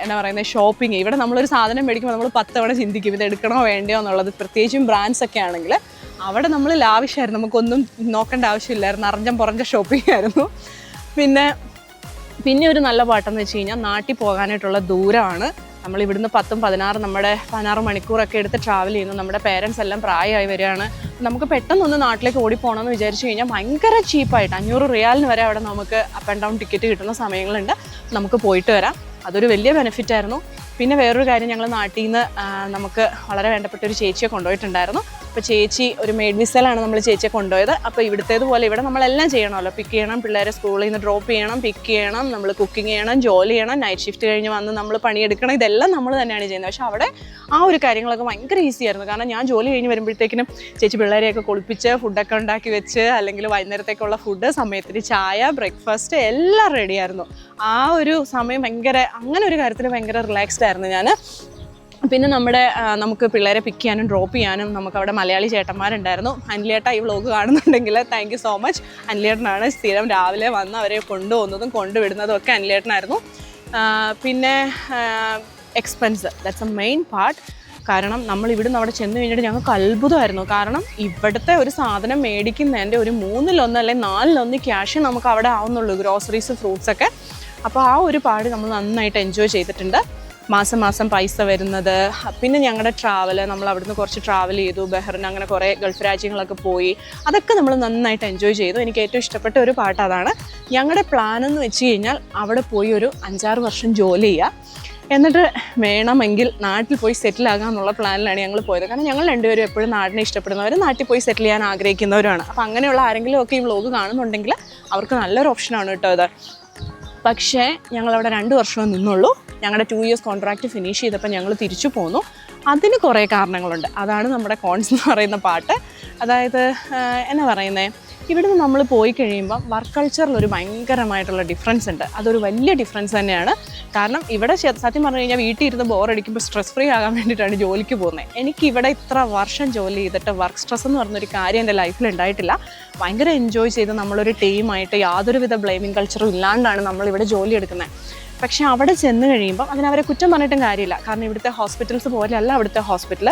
എന്നാ പറയുന്നത്, ഷോപ്പിംഗ്, ഇവിടെ നമ്മളൊരു സാധനം മേടിക്കുമ്പോൾ നമ്മൾ 10 തവണ ചിന്തിക്കും ഇത് എടുക്കണോ വേണ്ടയോ എന്നുള്ളത്. പ്രത്യേകിച്ചും ബ്രാൻഡ്സ് ഒക്കെ ആണെങ്കിൽ അവിടെ നമ്മൾ ലാവിഷായിരുന്നു, നമുക്കൊന്നും നോക്കേണ്ട ആവശ്യമില്ലായിരുന്നു, അറിഞ്ഞം പുറഞ്ഞ ഷോപ്പിംഗ് ആയിരുന്നു. പിന്നെ ഒരു നല്ല പാട്ടെന്ന് വെച്ച് കഴിഞ്ഞാൽ നാട്ടിൽ പോകാനായിട്ടുള്ള ദൂരമാണ്. നമ്മൾ ഇവിടുന്ന് 16 മണിക്കൂറൊക്കെ എടുത്ത് ട്രാവൽ ചെയ്യുന്നു. നമ്മുടെ പേരൻസ് എല്ലാം പ്രായമായി വരികയാണ്. നമുക്ക് പെട്ടെന്നൊന്ന് നാട്ടിലേക്ക് ഓടിപ്പോകണമെന്ന് വിചാരിച്ചു കഴിഞ്ഞാൽ ഭയങ്കര ചീപ്പായിട്ട് 500 റിയാലിന് വരെ അവിടെ നമുക്ക് അപ്പ് ആൻഡ് ഡൗൺ ടിക്കറ്റ് കിട്ടുന്ന സമയങ്ങളുണ്ട്. നമുക്ക് പോയിട്ട് വരാം. അതൊരു വലിയ ബെനിഫിറ്റായിരുന്നു. പിന്നെ വേറൊരു കാര്യം, ഞങ്ങൾ നാട്ടിൽ നിന്ന് നമുക്ക് വളരെ വേണ്ടപ്പെട്ട ഒരു ചേച്ചിയെ കൊണ്ടുപോയിട്ടുണ്ടായിരുന്നു. അപ്പോൾ ചേച്ചി ഒരു മെയ്ഡ് വിസലാണ് നമ്മൾ ചേച്ചിയെ കൊണ്ടുപോയത്. അപ്പോൾ ഇവിടുത്തേതുപോലെ ഇവിടെ നമ്മളെല്ലാം ചെയ്യണമല്ലോ, പിക്ക് ചെയ്യണം, പിള്ളേരെ സ്കൂളിൽ നിന്ന് ഡ്രോപ്പ് ചെയ്യണം, പിക്ക് ചെയ്യണം, നമ്മൾ കുക്കിംഗ് ചെയ്യണം, ജോലി ചെയ്യണം, നൈറ്റ് ഷിഫ്റ്റ് കഴിഞ്ഞ് വന്ന് നമ്മൾ പണിയെടുക്കണം, ഇതെല്ലാം നമ്മൾ തന്നെയാണ് ചെയ്യുന്നത്. പക്ഷേ അവിടെ ആ ഒരു കാര്യങ്ങളൊക്കെ ഭയങ്കര ഈസി ആയിരുന്നു. കാരണം ഞാൻ ജോലി കഴിഞ്ഞ് വരുമ്പോഴത്തേക്കിനും ചേച്ചി പിള്ളേരെയൊക്കെ കുളിപ്പിച്ച് ഫുഡൊക്കെ ഉണ്ടാക്കി വെച്ച്, അല്ലെങ്കിൽ വൈകുന്നേരത്തേക്കുള്ള ഫുഡ്, സമയത്തിന് ചായ, ബ്രേക്ക്ഫാസ്റ്റ് എല്ലാം റെഡിയായിരുന്നു. ആ ഒരു സമയം അങ്ങനെ ഒരു കാര്യത്തിൽ ഭയങ്കര റിലാക്സ്ഡ് ആയിരുന്നു ഞാൻ. പിന്നെ നമുക്ക് പിള്ളേരെ പിക്ക് ചെയ്യാനും ഡ്രോപ്പ് ചെയ്യാനും നമുക്ക് അവിടെ മലയാളി ചേട്ടന്മാരുണ്ടായിരുന്നു. അനിലേട്ട ഈ വ്ളോഗ് കാണുന്നുണ്ടെങ്കിൽ താങ്ക് യു സോ മച്ച്. അനിലേട്ടനാണ് സ്ഥിരം രാവിലെ വന്ന് അവരെ കൊണ്ടുപോകുന്നതും കൊണ്ടുവിടുന്നതും ഒക്കെ അനിലേട്ടനായിരുന്നു. പിന്നെ expense, that's A main part. കാരണം നമ്മൾ ഇവിടുന്ന് അവിടെ ചെന്ന് കഴിഞ്ഞിട്ട് ഞങ്ങൾക്ക് അത്ഭുതമായിരുന്നു. കാരണം ഇവിടുത്തെ ഒരു സാധനം മേടിക്കുന്നതിൻ്റെ ഒരു 3-1 അല്ലെങ്കിൽ 4-1 ക്യാഷ് നമുക്ക് അവിടെ ആവുന്നുള്ളൂ, ഗ്രോസറീസ്, ഫ്രൂട്ട്സൊക്കെ. അപ്പോൾ ആ ഒരു പാട് നമ്മൾ നന്നായിട്ട് എൻജോയ് ചെയ്തിട്ടുണ്ട്. മാസം പൈസ വരുന്നത്. പിന്നെ ഞങ്ങളുടെ ട്രാവൽ, നമ്മൾ അവിടുന്ന് കുറച്ച് ട്രാവൽ ചെയ്തു, ബഹ്റിൻ, അങ്ങനെ കുറേ ഗൾഫ് രാജ്യങ്ങളൊക്കെ പോയി. അതൊക്കെ നമ്മൾ നന്നായിട്ട് എൻജോയ് ചെയ്തു. എനിക്ക് ഏറ്റവും ഇഷ്ടപ്പെട്ട ഒരു പാട്ട് അതാണ്. ഞങ്ങളുടെ പ്ലാൻ എന്ന് വെച്ച് കഴിഞ്ഞാൽ അവിടെ പോയി ഒരു 5-6 വർഷം ജോലി ചെയ്യുക, എന്നിട്ട് വേണമെങ്കിൽ നാട്ടിൽ പോയി സെറ്റിൽ ആകാം എന്നുള്ള പ്ലാനിലാണ് ഞങ്ങൾ പോയത്. കാരണം ഞങ്ങൾ രണ്ടുപേരും എപ്പോഴും നാടിനെ ഇഷ്ടപ്പെടുന്നവരും നാട്ടിൽ പോയി സെറ്റിൽ ചെയ്യാൻ ആഗ്രഹിക്കുന്നവരുമാണ്. അപ്പോൾ അങ്ങനെയുള്ള ആരെങ്കിലും ഒക്കെ ഈ വ്ളോഗ് കാണുന്നുണ്ടെങ്കിൽ അവർക്ക് നല്ലൊരു ഓപ്ഷനാണ് കേട്ടോ ഇത്. പക്ഷേ ഞങ്ങളവിടെ 2 വർഷമേ നിന്നുള്ളൂ. ഞങ്ങളുടെ 2 ഇയേഴ്സ് കോൺട്രാക്റ്റ് ഫിനിഷ് ചെയ്തപ്പോൾ ഞങ്ങൾ തിരിച്ചു പോന്നു. അതിന് കുറേ കാരണങ്ങളുണ്ട്. അതാണ് നമ്മുടെ കോൺസ് എന്ന് പറയുന്ന പാട്ട്. അതായത് എന്നാ പറയുന്നത്, ഇവിടുന്ന് നമ്മൾ പോയി കഴിയുമ്പോൾ വർക്ക് കൾച്ചറിൽ ഒരു ഭയങ്കരമായിട്ടുള്ള ഡിഫറൻസ് ഉണ്ട്. അതൊരു വലിയ ഡിഫറൻസ് തന്നെയാണ്. കാരണം ഇവിടെ സത്യം പറഞ്ഞു കഴിഞ്ഞാൽ വീട്ടിൽ ഇരുന്ന് ബോറടിക്കുമ്പോൾ സ്ട്രെസ് ഫ്രീ ആകാൻ വേണ്ടിയിട്ടാണ് ജോലിക്ക് പോകുന്നത്. എനിക്കിവിടെ ഇത്ര വർഷം ജോലി ചെയ്തിട്ട് വർക്ക് സ്ട്രെസ് എന്ന് പറഞ്ഞൊരു കാര്യം എൻ്റെ ലൈഫിൽ ഉണ്ടായിട്ടില്ല. ഭയങ്കര എൻജോയ് ചെയ്ത് നമ്മളൊരു ടീമായിട്ട് യാതൊരുവിധ ബ്ലെയിമിങ് കൾച്ചറും ഇല്ലാണ്ടാണ് നമ്മളിവിടെ ജോലി എടുക്കുന്നത്. പക്ഷേ അവിടെ ചെന്ന് കഴിയുമ്പം അതിനവരെ കുറ്റം പറഞ്ഞിട്ടും കാര്യമില്ല. കാരണം ഇവിടുത്തെ ഹോസ്പിറ്റൽസ് പോലെയല്ല അവിടുത്തെ ഹോസ്പിറ്റൽ.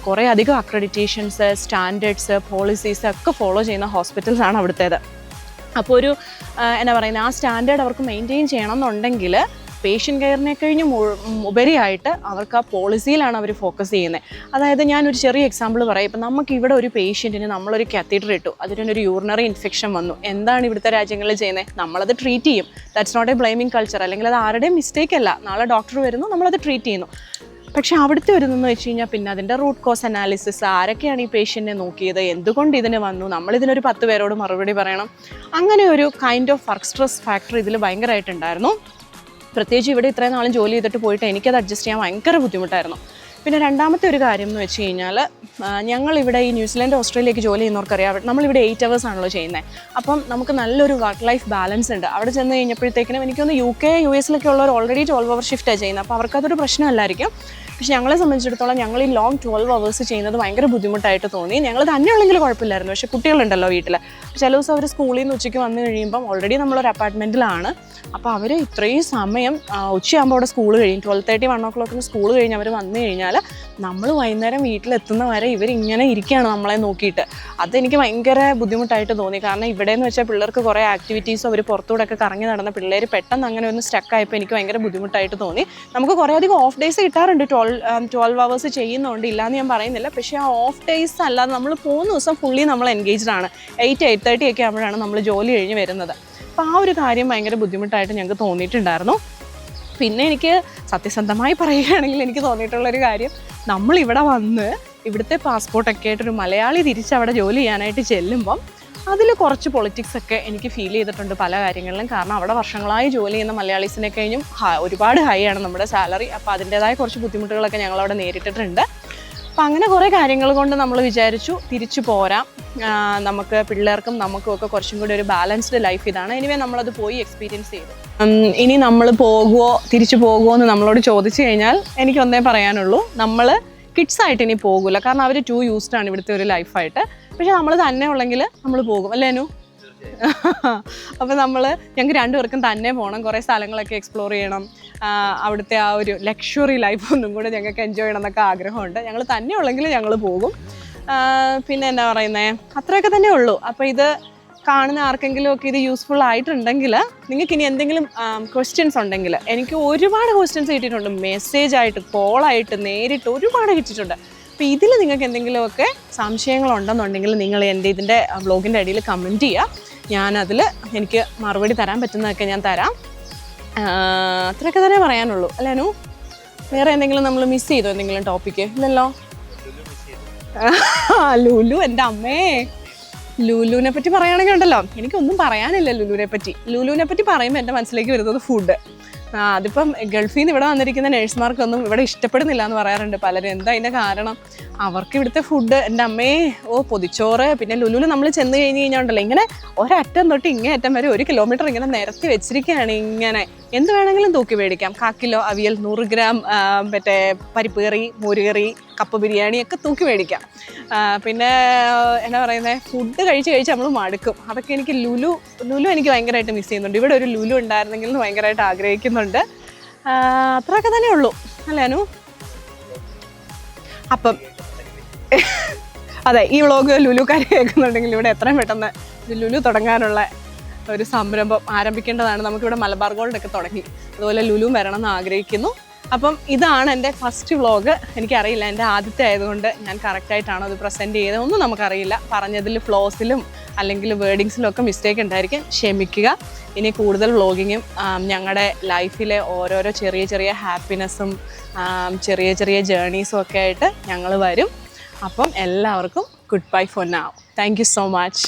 കുറേ അധികം അക്രഡിറ്റേഷൻസ്, സ്റ്റാൻഡേർഡ്സ്, പോളിസീസ് ഒക്കെ ഫോളോ ചെയ്യുന്ന ഹോസ്പിറ്റൽസാണ് അവിടുത്തേത്. അപ്പോൾ ഒരു എന്നാ പറയുന്നത്, ആ സ്റ്റാൻഡേർഡ് അവർക്ക് മെയിൻറ്റെയിൻ ചെയ്യണം എന്നുണ്ടെങ്കിൽ പേഷ്യൻ്റ് കെയറിനെ കഴിഞ്ഞ് ഉപരിയായിട്ട് അവർക്ക് ആ പോളിസിയിലാണ് അവർ ഫോക്കസ് ചെയ്യുന്നത്. അതായത് ഞാനൊരു ചെറിയ എക്സാമ്പിൾ പറയാം. ഇപ്പം നമുക്കിവിടെ ഒരു പേഷ്യൻറ്റിന് നമ്മളൊരു കാത്തീറ്റർ ഇട്ടു, അതിനൊരു യൂറിനറി ഇൻഫെക്ഷൻ വന്നു. എന്താണ് ഇവിടുത്തെ രാജ്യങ്ങളിൽ ചെയ്യുന്നത്? നമ്മളത് ട്രീറ്റ് ചെയ്യും. That's not a blaming culture, അല്ലെങ്കിൽ അത് ആരുടെയും മിസ്റ്റേക്ക് അല്ല. നാളെ ഡോക്ടർ വരുന്നു, നമ്മളത് ട്രീറ്റ് ചെയ്യുന്നു. പക്ഷേ അവിടുത്തെ ഒരു ഇതെന്ന് വെച്ച് കഴിഞ്ഞാൽ പിന്നെ അതിൻ്റെ റൂട്ട് കോസ് അനാലിസിസ്, ആരൊക്കെയാണ് ഈ പേഷ്യൻറ്റിനെ നോക്കിയത്, എന്തുകൊണ്ട് ഇതിന് വന്നു, നമ്മളിതിനൊരു 10 പേരോട് മറുപടി പറയണം. അങ്ങനെ ഒരു kind of work stress factor ഇതിൽ ഭയങ്കരമായിട്ടുണ്ടായിരുന്നു. പ്രത്യേകിച്ച് ഇവിടെ ഇത്രയും നാളും ജോലി ചെയ്തിട്ട് പോയിട്ട് എനിക്കത് അഡ്ജസ്റ്റ് ചെയ്യാൻ ഭയങ്കര ബുദ്ധിമുട്ടായിരുന്നു. പിന്നെ രണ്ടാമത്തെ ഒരു കാര്യം എന്ന് വെച്ച് കഴിഞ്ഞാൽ, ഞങ്ങളിവിടെ ഈ ന്യൂസിലാൻഡ്, ഓസ്ട്രേലിയക്ക് ജോലി ചെയ്യുന്നവർക്കറിയാം, നമ്മളിവിടെ 8 hours ആണല്ലോ ചെയ്യുന്നത്. അപ്പം നമുക്ക് നല്ലൊരു വർക്ക് ലൈഫ് ബാലൻസ് ഉണ്ട്. അവിടെ ചെന്ന് കഴിഞ്ഞപ്പോഴത്തേക്കിനും എനിക്കൊന്ന് UK, US ഉള്ളവർ ഓൾറെഡി 12 hour ഷിഫ്റ്റാണ് ചെയ്യുന്നത്. അപ്പോൾ അവർക്കതൊരു പ്രശ്നമല്ലായിരിക്കും. പക്ഷെ ഞങ്ങളെ സംബന്ധിച്ചിടത്തോളം ഞങ്ങൾ ഈ ലോങ് 12 hours ചെയ്യുന്നത് ഭയങ്കര ബുദ്ധിമുട്ടായിട്ട് തോന്നി. ഞങ്ങൾ തന്നെയുള്ളെങ്കിൽ കുഴപ്പമില്ലായിരുന്നു. പക്ഷേ കുട്ടികളുണ്ടല്ലോ വീട്ടിൽ. ചില ദിവസം അവർ സ്കൂളിൽ നിന്ന് ഉച്ചയ്ക്ക് വന്നു കഴിയുമ്പം ഓൾറെഡി നമ്മളൊരു അപ്പാർട്ട്മെൻറ്റിലാണ്. അപ്പോൾ അവർ ഇത്രയും സമയം ഉച്ചയാകുമ്പോൾ അവിടെ സ്കൂൾ കഴിയും, 12:30, 1 o'clock സ്കൂൾ കഴിഞ്ഞ് അവർ വന്നു കഴിഞ്ഞാൽ നമ്മൾ വൈകുന്നേരം വീട്ടിലെത്തുന്ന വരെ ഇവരിങ്ങനെ ഇരിക്കുകയാണ് നമ്മളെ നോക്കിയിട്ട്. അതെനിക്ക് ഭയങ്കര ബുദ്ധിമുട്ടായിട്ട് തോന്നി. കാരണം ഇവിടെയെന്ന് വെച്ചാൽ പിള്ളേർക്ക് കുറേ ആക്ടിവിറ്റീസും അവർ പുറത്തൂടെയൊക്കെ കറങ്ങി നടന്ന പിള്ളേർ പെട്ടെന്ന് അങ്ങനെ ഒന്ന് സ്റ്റക്കായപ്പോൾ എനിക്ക് ഭയങ്കര ബുദ്ധിമുട്ടായിട്ട് തോന്നി. നമുക്ക് കുറേ അധികം ഓഫ് ഡേയ്സ് കിട്ടാറുണ്ട്, 12 hours ചെയ്യുന്നുണ്ട്, ഇല്ലയെന്ന് ഞാൻ പറയുന്നില്ല. പക്ഷേ ആ ഓഫ് ഡേയ്സ് അല്ലാതെ നമ്മൾ പോകുന്ന ദിവസം ഫുള്ളി നമ്മൾ എൻഗേജ്ഡ് ആണ്. 8-8:30 ഒക്കെ ആകുമ്പോഴാണ് നമ്മൾ ജോലി കഴിഞ്ഞ് വരുന്നത്. അപ്പോൾ ആ ഒരു കാര്യം ഭയങ്കര ബുദ്ധിമുട്ടായിട്ട് ഞങ്ങൾക്ക് തോന്നിയിട്ടുണ്ടായിരുന്നു. പിന്നെ എനിക്ക് സത്യസന്ധമായി പറയുകയാണെങ്കിൽ എനിക്ക് തോന്നിയിട്ടുള്ളൊരു കാര്യം, നമ്മളിവിടെ വന്ന് ഇവിടുത്തെ പാസ്പോർട്ടൊക്കെ ആയിട്ടൊരു മലയാളി തിരിച്ചവിടെ ജോലി ചെയ്യാനായിട്ട് ചെല്ലുമ്പം അതിൽ കുറച്ച് പൊളിറ്റിക്സൊക്കെ എനിക്ക് ഫീൽ ചെയ്തിട്ടുണ്ട് പല കാര്യങ്ങളിലും. കാരണം അവിടെ വർഷങ്ങളായി ജോലി ചെയ്യുന്ന മലയാളീസിനെ കഴിഞ്ഞും ഒരുപാട് ഹൈ ആണ് നമ്മുടെ സാലറി. അപ്പോൾ അതിൻ്റേതായ കുറച്ച് ബുദ്ധിമുട്ടുകളൊക്കെ ഞങ്ങളവിടെ നേരിട്ടിട്ടുണ്ട്. അപ്പം അങ്ങനെ കുറേ കാര്യങ്ങൾ കൊണ്ട് നമ്മൾ വിചാരിച്ചു തിരിച്ചു പോരാം. നമുക്ക് പിള്ളേർക്കും നമുക്കും ഒക്കെ കുറച്ചും കൂടി ഒരു ബാലൻസ്ഡ് ലൈഫ് ഇതാണ്. എനിവേ നമ്മളത് പോയി എക്സ്പീരിയൻസ് ചെയ്തു. ഇനി നമ്മൾ പോകുമോ തിരിച്ചു പോകുമോ എന്ന് നമ്മളോട് ചോദിച്ചു കഴിഞ്ഞാൽ എനിക്കൊന്നേ പറയാനുള്ളൂ, നമ്മൾ കിഡ്സായിട്ട് ഇനി പോകില്ല. കാരണം അവർ ടു യൂസ്ഡാണ് ഇവിടുത്തെ ഒരു ലൈഫായിട്ട്. പക്ഷെ നമ്മൾ തന്നെ ഉള്ളെങ്കിൽ നമ്മൾ പോകും, അല്ലേ അനു? അപ്പോൾ ഞങ്ങൾക്ക് രണ്ടുപേർക്കും തന്നെ പോകണം, കുറേ സ്ഥലങ്ങളൊക്കെ എക്സ്പ്ലോർ ചെയ്യണം, അവിടുത്തെ ആ ഒരു ലക്ഷറി ലൈഫ് ഒന്നും കൂടെ ഞങ്ങൾക്ക് എൻജോയ് ചെയ്യണം എന്നൊക്കെ ആഗ്രഹമുണ്ട്. ഞങ്ങൾ തന്നെ ഉള്ളെങ്കിൽ ഞങ്ങൾ പോകും. പിന്നെ എന്താ പറയുന്നത്, അത്രയൊക്കെ തന്നെ ഉള്ളൂ. അപ്പോൾ ഇത് കാണുന്ന ആർക്കെങ്കിലും ഒക്കെ ഇത് യൂസ്ഫുൾ ആയിട്ടുണ്ടെങ്കിൽ, നിങ്ങൾക്ക് ഇനി എന്തെങ്കിലും ക്വസ്റ്റ്യൻസ് ഉണ്ടെങ്കിൽ, എനിക്ക് ഒരുപാട് ക്വസ്റ്റ്യൻസ് കിട്ടിയിട്ടുണ്ട്, മെസ്സേജായിട്ട്, കോളായിട്ട്, നേരിട്ട് ഒരുപാട് കിട്ടിയിട്ടുണ്ട്. അപ്പോൾ ഇതിൽ നിങ്ങൾക്ക് എന്തെങ്കിലുമൊക്കെ സംശയങ്ങളുണ്ടെന്നുണ്ടെങ്കിൽ നിങ്ങൾ ഇതിൻ്റെ വ്ളോഗിൻ്റെ അടിയിൽ കമൻറ്റ് ചെയ്യുക. ഞാനതിൽ എനിക്ക് മറുപടി തരാൻ പറ്റുന്നതൊക്കെ ഞാൻ തരാം. അത്രയൊക്കെ തന്നെ പറയാനുള്ളൂ, അല്ലേ അനു? വേറെ എന്തെങ്കിലും നമ്മൾ മിസ് ചെയ്തോ, എന്തെങ്കിലും ടോപ്പിക്ക്? ഇല്ലല്ലോ. ലുലു, എൻ്റെ അമ്മേ, ലുലുവിനെ പറ്റി പറയുകയാണെങ്കിൽ ഉണ്ടല്ലോ, എനിക്കൊന്നും പറയാനില്ല ലുലുവിനെ പറ്റി പറയുമ്പോൾ എൻ്റെ മനസ്സിലേക്ക് വരുന്നത് ഫുഡ്. അതിപ്പം ഗൾഫിൽ നിന്ന് ഇവിടെ വന്നിരിക്കുന്ന നേഴ്സുമാർക്കൊന്നും ഇവിടെ ഇഷ്ടപ്പെടുന്നില്ല എന്ന് പറയാറുണ്ട് പലരും. എന്താ അതിൻ്റെ കാരണം? അവർക്ക് ഇവിടുത്തെ ഫുഡ്, എൻ്റെ അമ്മേ, പൊതിച്ചോറ്. പിന്നെ ലുലുവിൽ നമ്മൾ ചെന്ന് കഴിഞ്ഞ് കഴിഞ്ഞാൽ ഉണ്ടല്ലോ, ഇങ്ങനെ ഒരറ്റം തൊട്ട് ഇങ്ങേ അറ്റം വരെ 1 കിലോമീറ്റർ ഇങ്ങനെ നിരത്തി വെച്ചിരിക്കുകയാണ്. ഇങ്ങനെ എന്ത് വേണമെങ്കിലും തൂക്കി മേടിക്കാം. 1/4 കിലോ അവിയൽ, 100 ഗ്രാം മറ്റേ പരിപ്പ് കറി, മോരുകറി, കപ്പ് ബിരിയാണി ഒക്കെ തൂക്കി മേടിക്കാം. പിന്നെ എന്താ പറയുന്നത്, ഫുഡ് കഴിച്ച് നമ്മൾ മടുക്കും. അതൊക്കെ എനിക്ക് ലുലു എനിക്ക് ഭയങ്കരമായിട്ട് മിസ് ചെയ്യുന്നുണ്ട്. ഇവിടെ ഒരു ലുലു ഉണ്ടായിരുന്നെങ്കിൽ എന്ന് ഭയങ്കരമായിട്ട് ആഗ്രഹിക്കുന്നുണ്ട്. അത്രയൊക്കെ തന്നെ ഉള്ളൂ, അല്ലേ അനു? അപ്പം അതെ, ഈ വ്ളോഗ് ലുലുക്കാർ കേൾക്കുന്നുണ്ടെങ്കിൽ ഇവിടെ എത്രയും പെട്ടെന്ന് ലുലു തുടങ്ങാനുള്ള ഒരു സംരംഭം ആരംഭിക്കേണ്ടതാണ്. നമുക്കിവിടെ മലബാർ ഗോൾഡൊക്കെ തുടങ്ങി, അതുപോലെ ലുലു വരണം എന്ന് ആഗ്രഹിക്കുന്നു. അപ്പം ഇതാണ് എൻ്റെ ഫസ്റ്റ് വ്ളോഗ്. എനിക്കറിയില്ല, എൻ്റെ ആദ്യത്തെ ആയതുകൊണ്ട് ഞാൻ കറക്റ്റായിട്ടാണോ അത് പ്രസൻറ്റ് ചെയ്തത് ഒന്നും നമുക്കറിയില്ല. പറഞ്ഞതിൽ ഫ്ലോസിലും അല്ലെങ്കിൽ വേർഡിങ്സിലും ഒക്കെ മിസ്റ്റേക്ക് ഉണ്ടായിരിക്കും, ക്ഷമിക്കുക. ഇനി കൂടുതൽ വ്ളോഗിങ്ങും ഞങ്ങളുടെ ലൈഫിലെ ഓരോരോ ചെറിയ ഹാപ്പിനെസ്സും ചെറിയ ജേർണീസും ഒക്കെ ആയിട്ട് ഞങ്ങൾ വരും. അപ്പം എല്ലാവർക്കും good bye for now. Thank you so much.